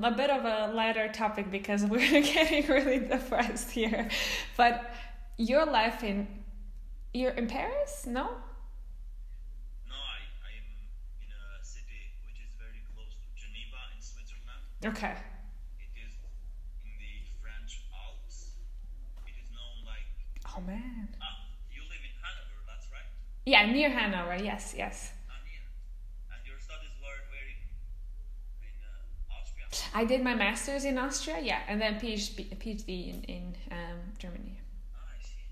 A bit of a lighter topic because we're getting really depressed here. But your life you're in Paris? No? No, I am in a city which is very close to Geneva in Switzerland. Okay. It is in the French Alps. It is known like. Oh man. You live in Hanover, that's right? Yeah, near Hanover. Yes, yes. Near. And your studies were where in Austria? I did my master's in Austria, yeah, and then PhD in Germany. I see.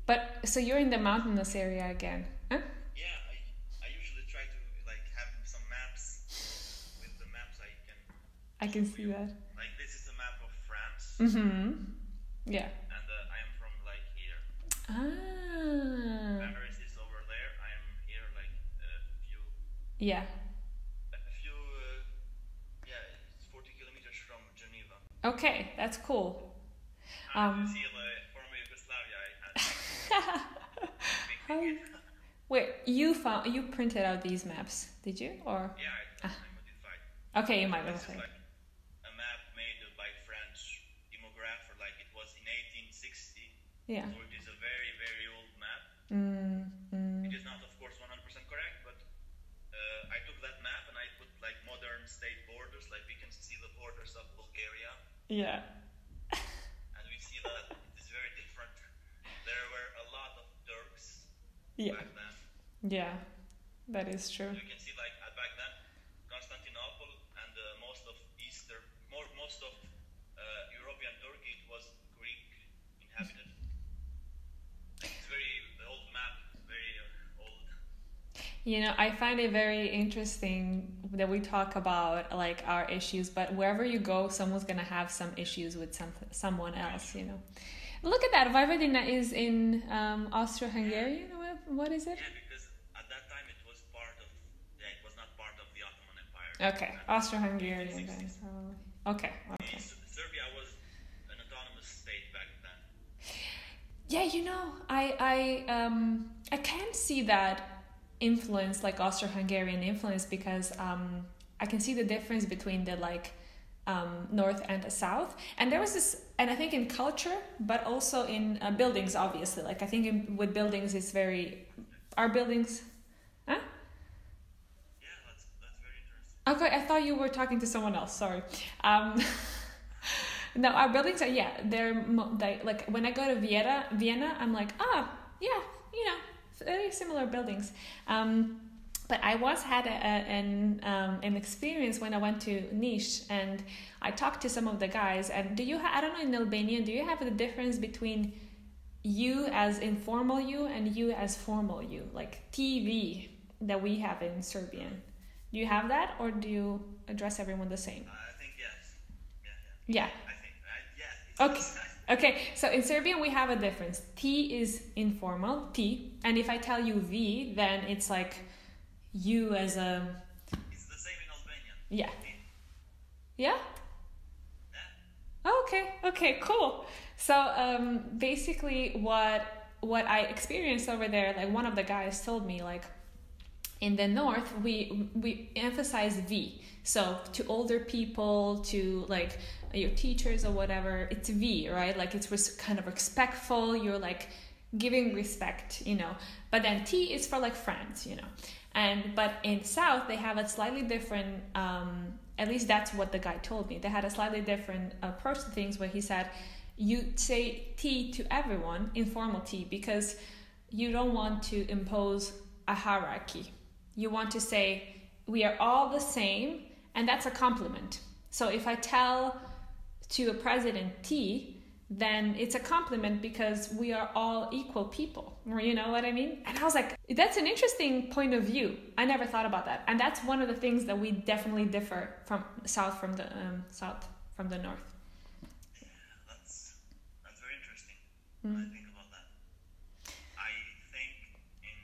But so you're in the mountainous area again, huh? Yeah, I usually try to like have some maps. With the maps I can see that. Like this is a map of France. Mm-hmm. Yeah. And I am from like here. Ah. Paris is over there. I am here like Yeah. a few. It's 40 kilometers from Geneva. Okay, that's cool. You see, like former Yugoslavia, I had. Wait, you printed out these maps, did you? Or Yeah, I modified. okay, you might This have. is like a map made by French demographer. Like it was in 1860. Yeah. So it is a very, very old map. It is not, of course, 100% correct, but I took that map and I put like modern state borders. Like we can see the borders of Bulgaria, Yeah. and we see that it is very different. There were a lot of Turks Yeah. back then. Yeah. That is true. You can see like back then, Constantinople and most of European Turkey, it was Greek inhabited. It's very old map, very old. You know, I find it very interesting that we talk about like our issues, but wherever you go, someone's gonna have some issues with someone else. You know, look at that. Vojvodina is in Austro-Hungarian. What is it? Yeah, because at that time it was it was not part of the Ottoman Empire. Okay, Austro-Hungarian then. Okay. Serbia was an autonomous state back then. Yeah, you know, I can see that influence, like Austro-Hungarian influence, because I can see the difference between the like north and the south, and there was this, and I think in culture, but also in buildings, obviously. Like I think with buildings, it's very our buildings. Huh? Yeah, that's very interesting. Okay, I thought you were talking to someone else. Sorry. No, our buildings are they're like when I go to Vienna, I'm like yeah, you know, very similar buildings. But I once had an experience when I went to Niš, and I talked to some of the guys. And I don't know, in Albanian, do you have the difference between you as informal you and you as formal you, like TV that we have in Serbian? Do you have that, or do you address everyone the same? I think yes. Yeah. I think Okay. Okay, so in Serbian we have a difference. T is informal, T, and if I tell you V, then it's like you as a... It's the same in Albanian. Yeah. Yeah? Yeah. Okay, cool. So basically what I experienced over there, like one of the guys told me, like in the north we emphasize V. So to older people, to like your teachers or whatever, it's V, right? Like it's kind of respectful, you're like giving respect, you know. But then T is for like friends, you know. But in South they have a slightly different, at least that's what the guy told me. They had a slightly different approach to things, where he said you say T to everyone, informal T, because you don't want to impose a hierarchy. You want to say we are all the same, and that's a compliment. So if I tell to a president T, then it's a compliment because we are all equal people, or you know what I mean? And I was like, that's an interesting point of view. I never thought about that. And that's one of the things that we definitely differ from south from the north. Yeah, that's very interesting. I think about that. I think in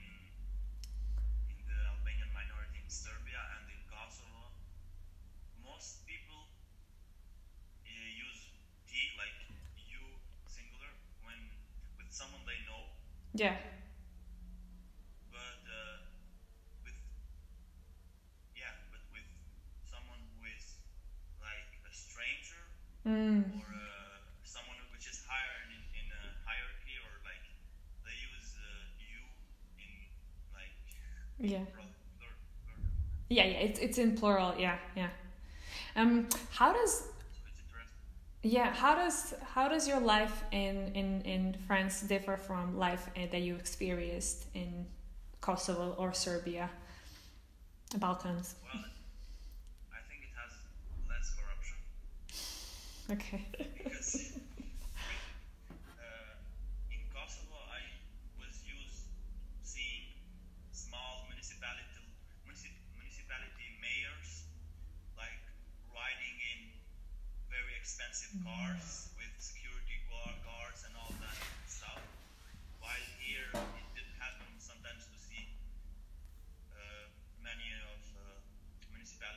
the Albanian minority in Serbia and in Kosovo, most people use T, like you singular, when with someone they know. Yeah. But with someone who is Mm. or someone which is higher in a hierarchy, or like they use you in like Yeah. plural. Yeah, yeah, it's in plural. Yeah, yeah. How does So it's interesting. yeah, how does your life in France differ from life that you experienced in Kosovo or Serbia, Balkans? Well, I think it has less corruption Okay. because in Kosovo I was used seeing small municipality mayors like riding in very expensive cars with security guards and all that stuff. While here it did happen sometimes to see many of municipal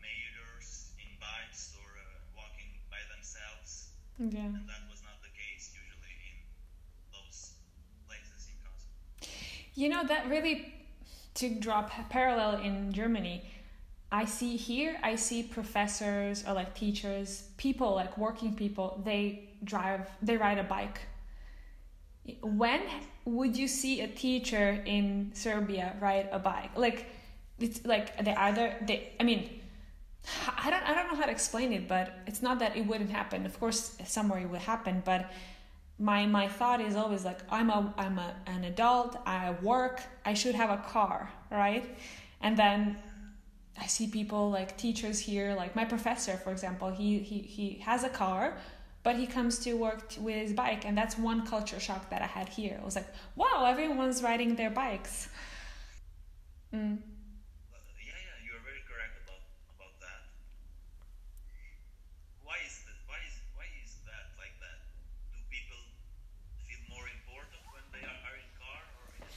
mayors in bikes or walking by themselves, Yeah. and that was not the case usually in those places in Kosovo. That really, to draw parallel in Germany, I see professors or like teachers, people like working people, they ride a bike. When would you see a teacher in Serbia ride a bike? Like, it's like I mean, I don't know how to explain it, but it's not that it wouldn't happen. Of course, somewhere it would happen, but my thought is always like an adult, I work, I should have a car, right? And then I see people like teachers here, like my professor, for example, he has a car, but he comes to work with his bike, and that's one culture shock that I had here. I was like, wow, everyone's riding their bikes. Mm. Yeah, you are very correct about that. Why is that like that? Do people feel more important when they are in car, or it is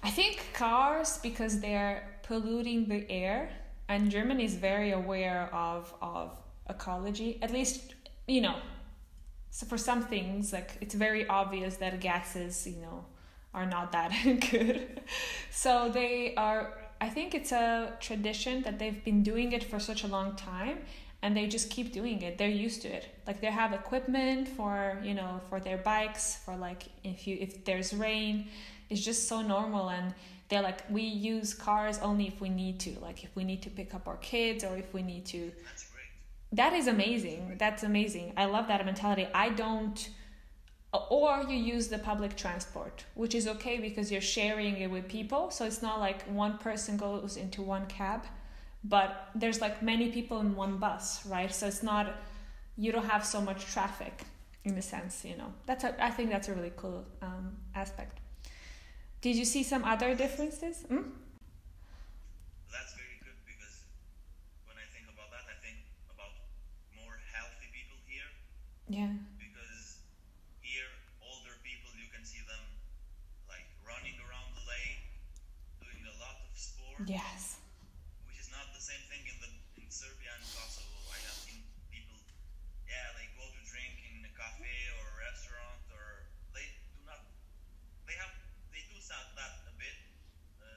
not? I think cars, because they're polluting the air, and Germany is very aware of ecology. At least, you know, so for some things, like it's very obvious that gases, are not that good. So they are. I think it's a tradition that they've been doing it for such a long time, and they just keep doing it. They're used to it. Like they have equipment for their bikes, for like if there's rain, it's just so normal. And they're like, we use cars only if we need to, like if we need to pick up our kids or if we need to. That's great. That is amazing. That's amazing. I love that mentality. I don't. Or you use the public transport, which is okay because you're sharing it with people. So it's not like one person goes into one cab, but there's like many people in one bus, right? So it's not, you don't have so much traffic in a sense. I think that's a really cool aspect. Did you see some other differences? That's very good because when I think about that, I think about more healthy people here. Yeah. Because here, older people, you can see them like running around the lake, doing a lot of sport, Yes. which is not the same thing in Serbia and Kosovo. I have seen people, yeah, they go to drink in a cafe or a restaurant, or they do not. They do that a bit.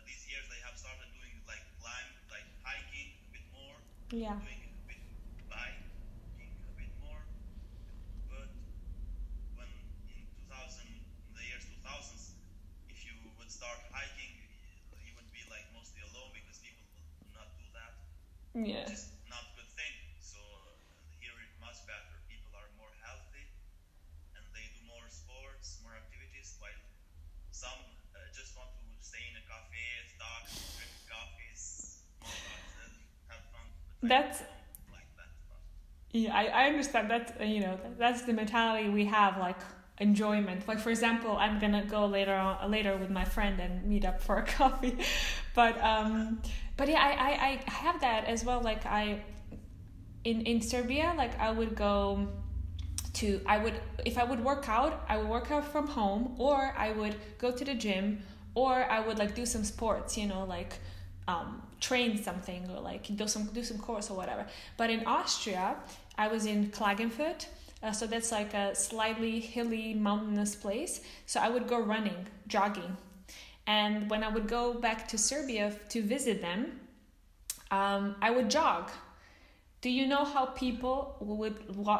These years they have started doing like hiking a bit more, Yeah. doing a bit biking a bit more. But when in the years 2000s, if you would start hiking, you would be like mostly alone because people would not do that, Yeah. which is not a good thing. So here it's much better. People are more healthy and they do more sports, more activities, while some just want to stay in a cafe, talk, drink coffees, smoke and have fun. But That's don't like that stuff. Yeah, I understand that. That's the mentality we have, like enjoyment. Like for example, I'm gonna go later with my friend and meet up for a coffee, but yeah, I have that as well. Like in Serbia, like I would go if I would work out, I would work out from home, or I would go to the gym, or I would like do some sports, like train something, or like do some course or whatever. But in Austria, I was in Klagenfurt, so that's like a slightly hilly, mountainous place. So I would go running, jogging, and when I would go back to Serbia to visit them, I would jog do you know how people would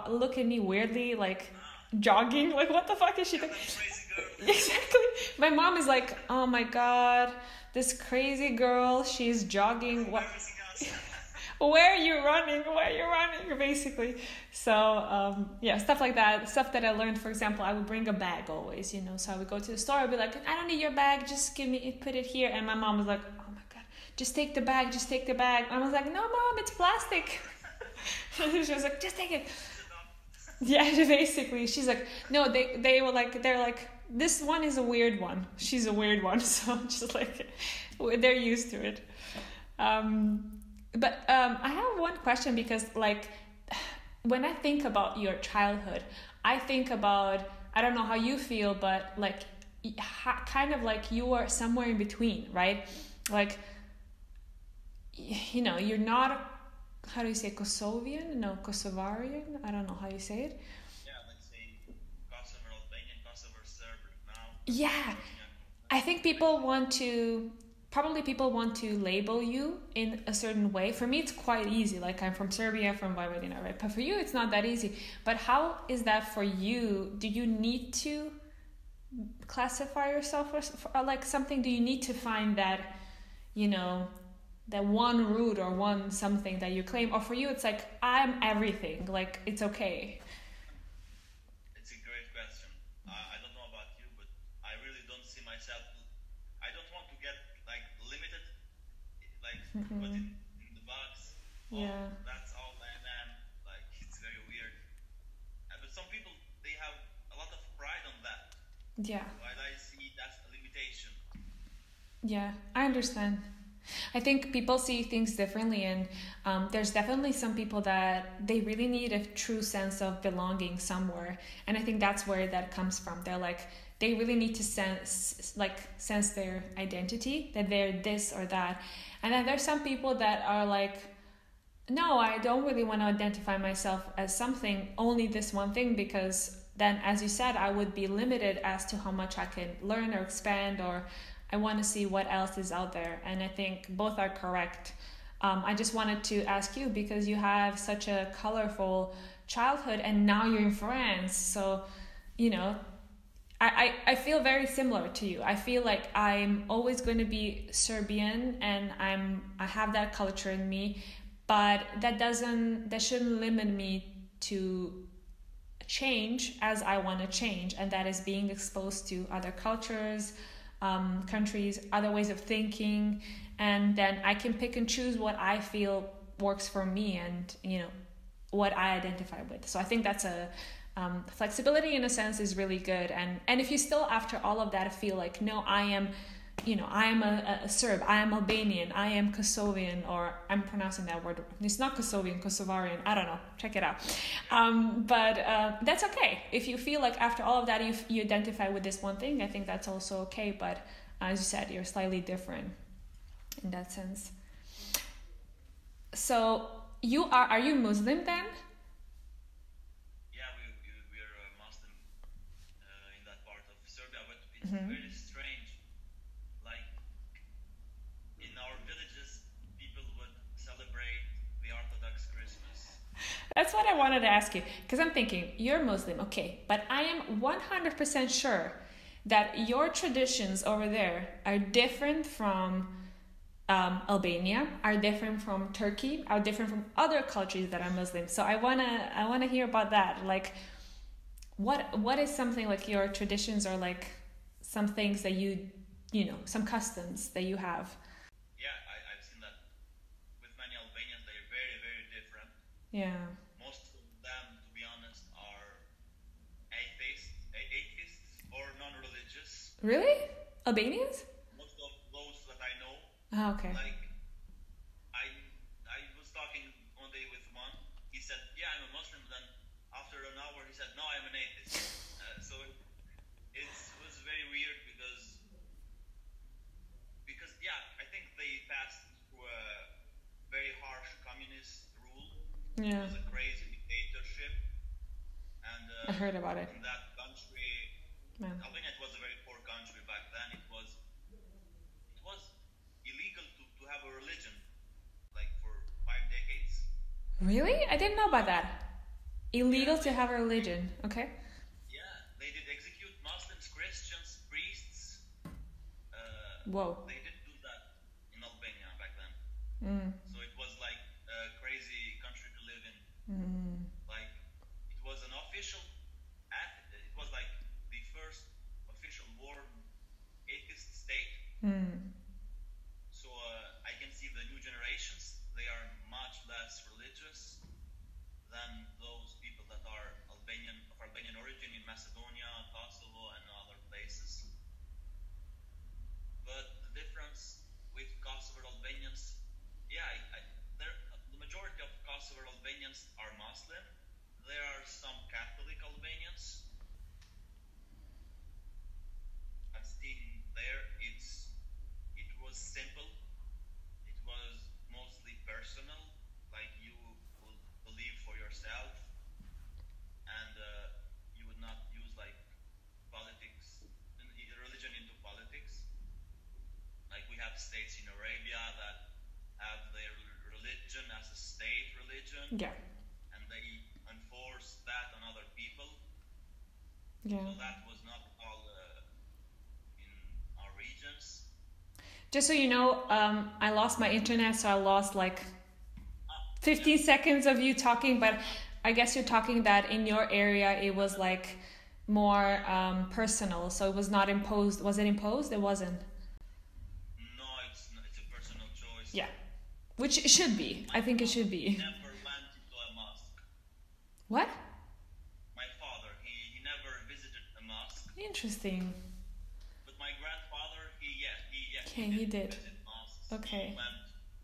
look at me weirdly, like jogging? Like, what the fuck is she doing? Crazy girl. Exactly. My mom is like, oh my god, this crazy girl, she's jogging. What? Where are you running? Where are you running? Basically. So, yeah, stuff like that. Stuff that I learned, for example, I would bring a bag always, you know. So I would go to the store, I'd be like, I don't need your bag, just put it here. And my mom was like, oh my god, just take the bag, just take the bag. I was like, no, mom, it's plastic. She was like, just take it. Yeah, basically. She's like, no, they're like, this one is a weird one. She's a weird one. So just like, they're used to it. But I have one question, because like when I think about your childhood, I think about, I don't know how you feel, but like kind of like you were somewhere in between, right? Like, you know, you're not, how do you say, Kosovian? No, Kosovarian? I don't know how you say it. Yeah, let's say Kosovar Albanian, Kosovar Serbian now. Yeah, I think people want to label you in a certain way. For me, it's quite easy. Like, I'm from Serbia, from Vojvodina, right? But for you, it's not that easy. But how is that for you? Do you need to classify yourself as like something? Do you need to find that, you know, that one root or one something that you claim? Or for you, it's like, I'm everything. Like, it's okay. It's a great question. I don't know about you, but I really don't see myself. I don't want to get like limited, like put in the box. Oh, Yeah. that's all I am. Like, it's very weird. But some people, they have a lot of pride on that. Yeah. While I see that's a limitation. Yeah, I understand. I think people see things differently, and there's definitely some people that they really need a true sense of belonging somewhere, and I think that's where that comes from. They're like, they really need to sense their identity, that they're this or that. And then there's some people that are like, no, I don't really want to identify myself as something, only this one thing, because then, as you said, I would be limited as to how much I can learn or expand, or I want to see what else is out there. And I think both are correct. I just wanted to ask you, because you have such a colorful childhood and now you're in France. So, you know, I feel very similar to you. I feel like I'm always going to be Serbian, and I have that culture in me, but that shouldn't limit me to change as I want to change. And that is being exposed to other cultures, countries, other ways of thinking, and then I can pick and choose what I feel works for me, and you know, what I identify with. So I think that's a flexibility in a sense is really good. And if you still, after all of that, feel like, no, I am, you know, I am a Serb, I am Albanian, I am Kosovian, or I'm pronouncing that word, it's not Kosovian, Kosovarian, I don't know, check it out. But that's okay. If you feel like after all of that you identify with this one thing, I think that's also okay. But as you said, you're slightly different in that sense. So are you Muslim then? Yeah, we're Muslim in that part of Serbia, but it's very strange. Like, in our villages, people would celebrate the Orthodox Christmas. That's what I wanted to ask you, because I'm thinking, you're Muslim, okay, but I am 100% sure that your traditions over there are different from Albania, are different from Turkey, are different from other countries that are Muslim. So I wanna hear about that. Like, what is something like your traditions, or like some things that you know, some customs that you have? Yeah, I've seen that with many Albanians. They're very, very different. Yeah. Most of them, to be honest, are atheists or non-religious. Really? Albanians? Most of those that I know. Oh, okay. Like, I was talking one day with one. He said, "Yeah, I'm a Muslim." Then after an hour, he said, "No, I'm an atheist." So it was very weird because yeah, I think they passed through a very harsh communist rule. Yeah. It was a crazy dictatorship, and I heard about it. in that country, Man. Albania, it was a very poor country back then. It was illegal to have a religion, like for 5 decades. Really? I didn't know about that. Illegal to have a religion. Okay. Yeah, they did execute Muslims, Christians, priests. Whoa. They did do that in Albania back then. Mm. So it was like a crazy country to live in. Mm. Like it was an official act. It was like the first official warm atheist state. Mm. So I can see the new generations. They are much less religious than those people that are of Albanian origin in Macedonia, Kosovo, and other places. But the difference with Kosovar Albanians, yeah, the majority of Kosovar Albanians are Muslim. There are some Catholic Albanians. I've seen there. It was simple. It was mostly personal. Like you would believe for yourself, and you would not use like politics, religion into politics. Like we have states in Arabia that have their religion as a state religion, Yeah. and they enforce that on other people. Yeah. So that was not all in our regions. Just so you know, I lost my internet, so I lost like 15 seconds of you talking, but I guess you're talking that in your area it was like more personal, so it was not imposed. Was it imposed? It wasn't. No, it's a personal choice. Yeah, which it should be. I think it should be. Never went into a mosque. What? My father, he never visited a mosque. Interesting. But my grandfather, Okay, he did. Visit mosques. Okay. He went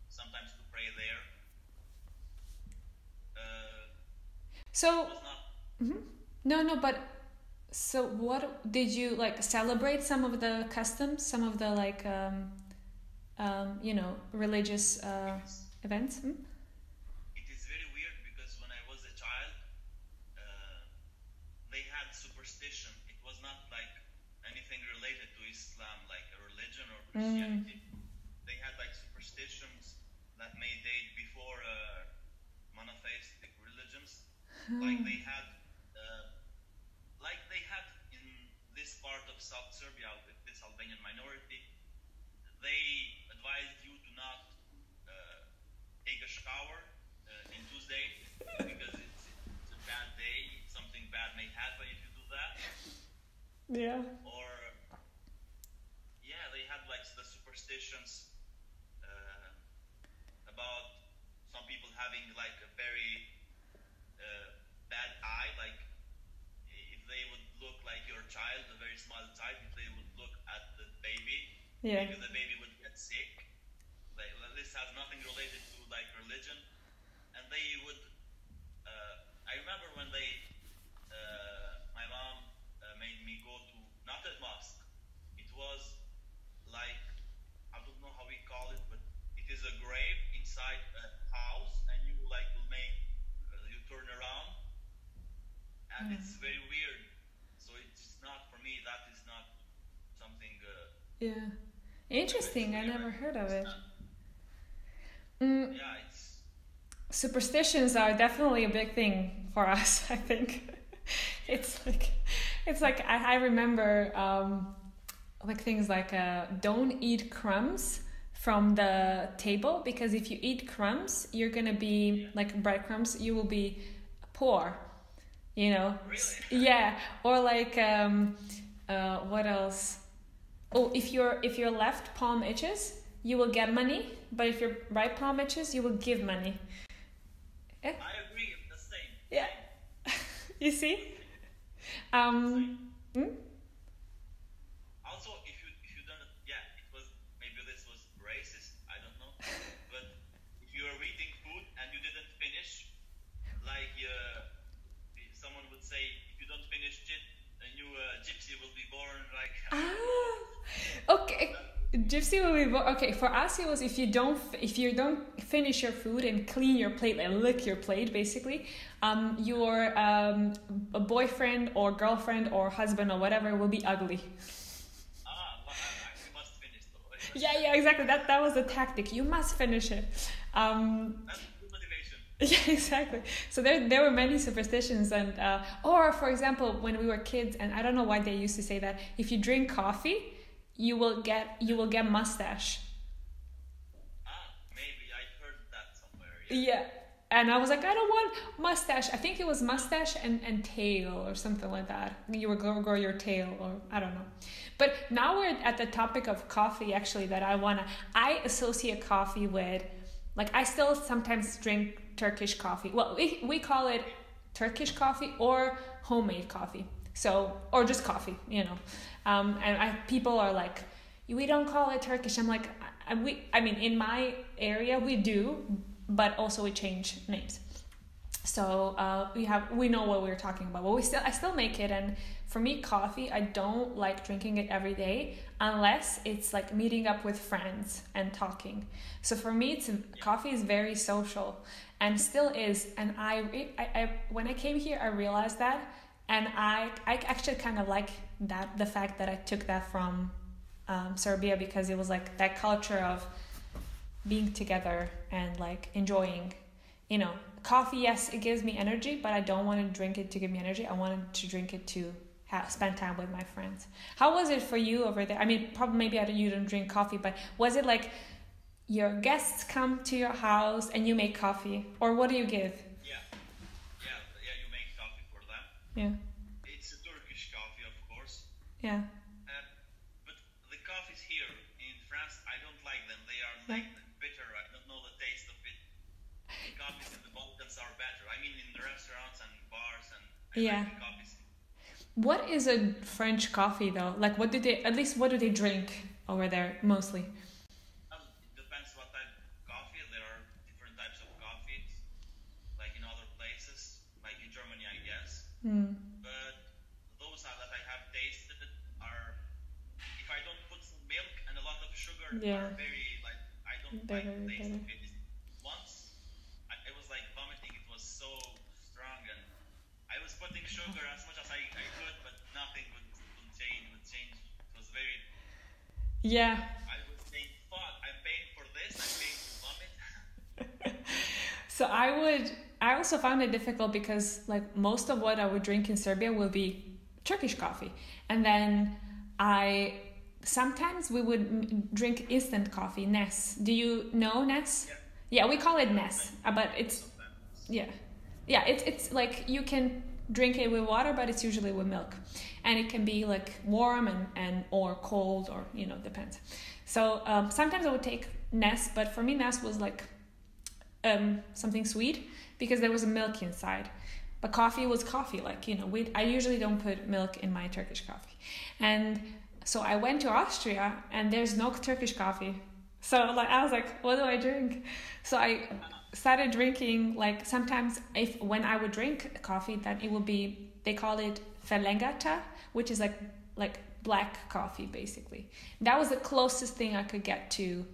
sometimes to pray there. So. It was not. Mm-hmm. No, but. So what did you like celebrate some of the customs, some of the like religious events? Hmm? It is very weird because when I was a child, they had superstition. It was not like anything related to Islam, like a religion or Christianity. They had like superstitions that may date before monotheistic religions. Like they had in this part of South Serbia with this Albanian minority, they advised you to not take a shower in Tuesday because it's a bad day. Something bad may happen if you do that. Yeah. Or they had like the superstitions about some people having like a very bad eye, like if they would look like your child, a very small child, if they would look at the baby, maybe the baby would get sick. Like, this has nothing related to like religion, and they would. I remember when my mom made me go to not a mosque. It was like I don't know how we call it, but it is a grave inside a house, and you like will make you turn around, and it's very weird. So it's not for me. That is not something. Yeah, interesting. I never heard of it. Yeah, it's. Superstitions are definitely a big thing for us. I think it's like I remember like things like don't eat crumbs from the table, because if you eat crumbs, you're gonna be like breadcrumbs. You will be poor. You know. Really? Yeah. Or like what else? Oh, if your left palm itches, you will get money, but if your right palm itches, you will give money. Yeah. I agree. The same. Yeah. You see? Also, if you don't, it was maybe this was racist. I don't know, but if you are eating food and you didn't finish, like someone would say, if you don't finish it, a new gypsy will be born. Like. Okay. Gypsy will be okay. For us, it was if you don't finish your food and clean your plate, like lick your plate, basically, your a boyfriend or girlfriend or husband or whatever will be ugly. But I must finish though. Yeah, exactly. That was the tactic. You must finish it. That's good motivation. Yeah, exactly. So there were many superstitions, and or for example, when we were kids, and I don't know why they used to say that if you drink coffee, you will get mustache. Maybe I heard that somewhere. Yeah. And I was like, I don't want mustache. I think it was mustache and tail or something like that. You would grow your tail, or I don't know. But now we're at the topic of coffee, actually, that I associate coffee with, like, I still sometimes drink Turkish coffee. Well, we call it Turkish coffee or homemade coffee. So, or just coffee, you know. People are like, we don't call it Turkish. I'm like, I mean, in my area we do, but also we change names. So we know what we're talking about. But I still make it, and for me, coffee, I don't like drinking it every day unless it's like meeting up with friends and talking. So for me, coffee is very social, and still is. And I when I came here, I realized that, and I actually kind of like that, the fact that I took that from Serbia, because it was like that culture of being together and like enjoying, you know, coffee. Yes, it gives me energy, but I don't want to drink it to give me energy. I wanted to drink it to spend time with my friends. How was it for you over there? I mean, probably maybe you don't drink coffee, but was it like your guests come to your house and you make coffee, or what do you give? Yeah. You make coffee for them. Yeah. It's a Turkish coffee, of course. Yeah. But the coffees here in France, I don't like them. They are like bitter. I don't know the taste of it. The coffees in the Balkans are better. I mean, in the restaurants and bars, and I like the coffees. What is a French coffee though? Like, what do they drink over there mostly? It depends what type of coffee. There are different types of coffees, like in other places, like in Germany, I guess. But those that I have tasted are, if I don't put some milk and a lot of sugar, are very like, I don't like the taste of it. Once I was like vomiting. It was so strong, and I was putting sugar as much as I could, but nothing would change. It was very. Yeah. I was saying, "Fuck! I'm paying for this. I'm paying to vomit." So I also found it difficult because like most of what I would drink in Serbia will be Turkish coffee, and then sometimes we would drink instant coffee, Nes. Do you know Nes? Yeah, we call it Nes, but it's it's like you can drink it with water, but it's usually with milk, and it can be like warm and or cold, or you know, depends. So sometimes I would take Nes, but for me Nes was like something sweet because there was milk inside. But coffee was coffee, like, you know, I usually don't put milk in my Turkish coffee. And so I went to Austria and there's no Turkish coffee. So like I was like, what do I drink? So I started drinking, like, sometimes when I would drink coffee, then it would be, they call it felengata, which is like black coffee basically. That was the closest thing I could get to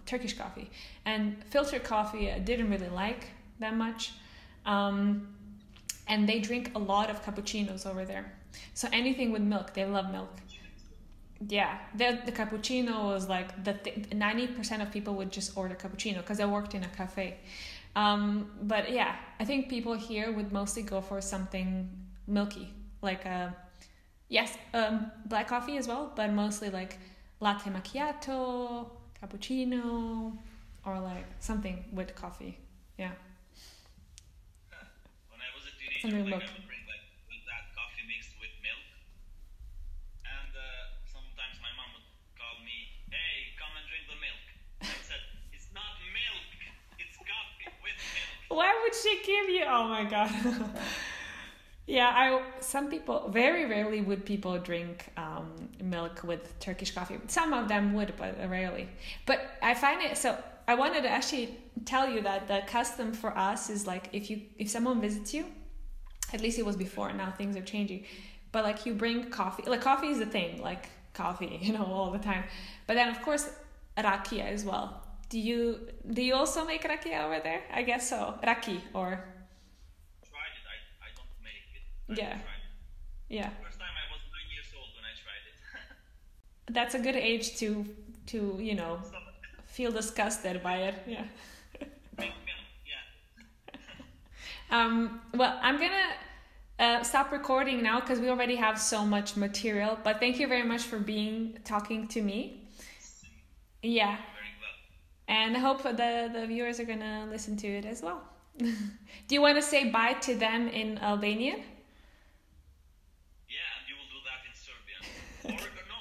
Turkish coffee. And filtered coffee I didn't really like that much. And they drink a lot of cappuccinos over there. So anything with milk, they love milk. Yeah, the cappuccino was like 90% of people would just order cappuccino because I worked in a cafe. But yeah, I think people here would mostly go for something milky, like black coffee as well, but mostly like latte macchiato, cappuccino, or like something with coffee. Yeah. When I was a teenager, I would drink like that coffee mixed with milk, and sometimes my mom would call me, "Hey, come and drink the milk." I said, "It's not milk, it's coffee with milk." Why would she give you? Oh my god. Yeah, some people, very rarely would people drink milk with Turkish coffee. Some of them would, but rarely. But I find it, so I wanted to actually tell you that the custom for us is like, if someone visits you, at least it was before, now things are changing, but like you bring coffee, like coffee is the thing, like coffee, you know, all the time. But then of course rakia as well. Do you also make rakia over there? I guess so. Raki or yeah. Yeah. First time I was 9 years old when I tried it. That's a good age to you know, feel disgusted by it. Yeah. Yeah. Well, I'm gonna stop recording now because we already have so much material. But thank you very much for talking to me. Yeah. Very well. And I hope the viewers are gonna listen to it as well. Do you want to say bye to them in Albanian? Yeah, and you will do that in Serbian. Or no,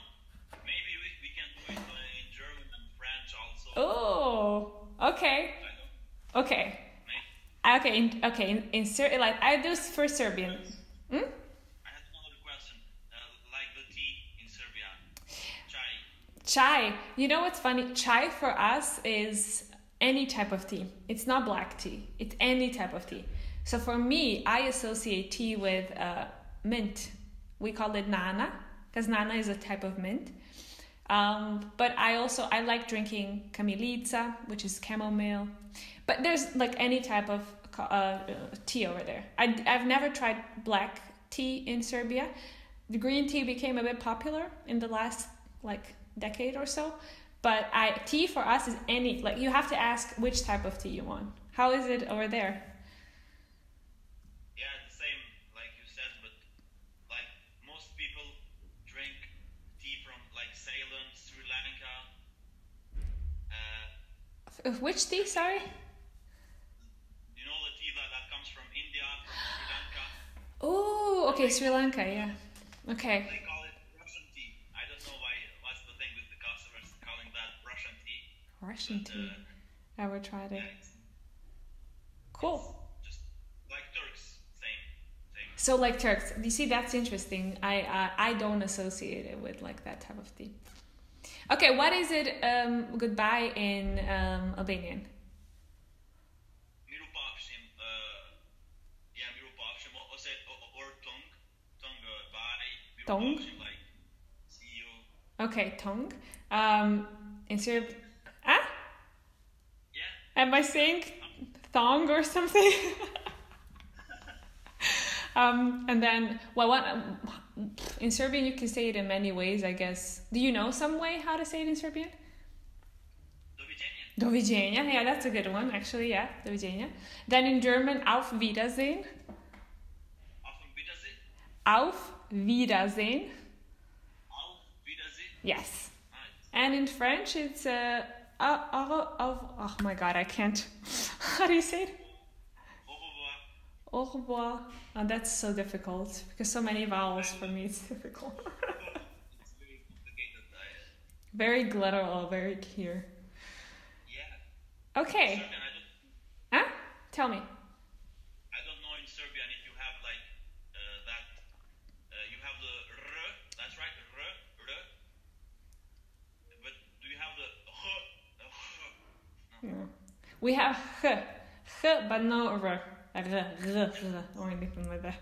maybe we can do it in German and French also. Oh, okay. I don't. Okay. Maybe. Okay, like I do for Serbian. Hmm? I had another question. Like the tea in Serbia, chai. Chai. You know what's funny? Chai for us is any type of tea. It's not black tea. It's any type of tea. So for me, I associate tea with mint. We call it nana because nana is a type of mint. But I like drinking kamilica, which is chamomile. But there's like any type of tea over there. I've never tried black tea in Serbia. The green tea became a bit popular in the last like decade or so. But tea for us is any, like you have to ask which type of tea you want. How is it over there? Yeah, the same like you said, but like most people drink tea from like Ceylon, Sri Lanka. Which tea, sorry? You know the tea that comes from India, from Sri Lanka. Oh, okay, Sri Lanka, yeah. Okay. They call it Russian tea. I don't know what's the thing with the Kosovars calling that Russian tea. Russian But, tea. Never tried it. Yeah, it's Cool. just like Turks, same. So like Turks, you see, that's interesting. I don't associate it with like that type of tea. Okay, what is it goodbye in Albanian? Miru pafshim, miru pafshim, or bye, miru Tong? pafshim, like, see you. Okay, tongue. In Serb, Yeah, am I saying thong or something? And then, in Serbian you can say it in many ways, I guess. Do you know some way how to say it in Serbian? doviđenja. Doviđenja, yeah, that's a good one, actually, yeah, doviđenja. Then in German, auf Wiedersehen. Auf Wiedersehen. Auf Wiedersehen. Auf Wiedersehen. Yes. Nice. And in French, it's oh my god, I can't. How do you say it? Au revoir. Au revoir. Oh, that's so difficult because so many vowels for me. It's difficult. It's very complicated. Very guttural, very clear. Yeah. Okay. Serbian, Huh? Tell me. I don't know in Serbian if you have like that. You have the r. That's right, r. But do you have the h? No. We have h, but no r. Or anything like that.